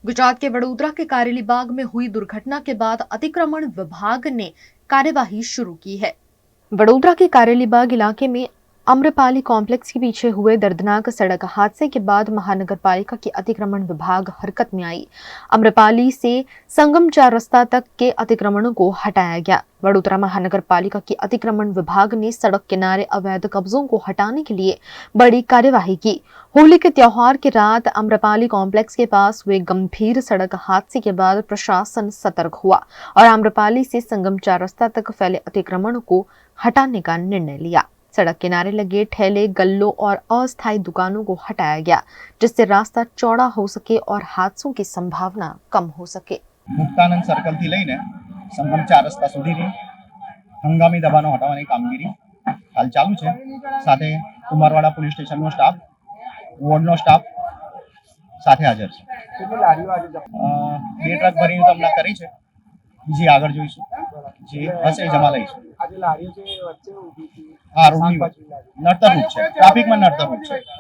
गुजरात के वडोदरा के कारेलीबाग में हुई दुर्घटना के बाद अतिक्रमण विभाग ने कार्यवाही शुरू की है। वडोदरा के कारेलीबाग इलाके में आम्रपाली कॉम्प्लेक्स के पीछे हुए दर्दनाक सड़क हादसे के बाद महानगर पालिका के अतिक्रमण विभाग हरकत में आई। आम्रपाली से संगम 4 रास्ता तक के अतिक्रमणों को हटाया गया। वडोदरा महानगर पालिका के अतिक्रमण विभाग ने सड़क किनारे अवैध कब्जों को हटाने के लिए बड़ी कार्यवाही की। होली के त्योहार की रात आम्रपाली कॉम्प्लेक्स के पास हुए गंभीर सड़क हादसे के बाद प्रशासन सतर्क हुआ और आम्रपाली से संगम 4 रास्ता तक फैले अतिक्रमण को हटाने का निर्णय लिया। सड़क किनारे लगे ठेले, गल्लों और अस्थायी दुकानों को हटाया गया, जिससे रास्ता चौड़ा हो सके और हादसों की संभावना कम हो सके। मुक्तानंद सर्कल थी लईने संगम 4 रस्ता सुधीनी हंगामी दबाणो हटावવાની કામગીરી હાલ ચાલુ છે। સાથે કુમારવાડા પોલીસ સ્ટેશનનો સ્ટાફ, વોર્ડનો સ્ટાફ સાથે હાજર છે। કેટલી લારીઓ આજે બે ટ્રક ભરીને તો હમણાં કરી છે, બીજી આગળ જોઈશું, જે હશે એ જમા લઈશું। આજે લારીઓ જે વચ્ચે ઊભી હતી હા, રોડની નડતર રૂપ છે, ટ્રાફિકમાં નડતર રૂપ છે।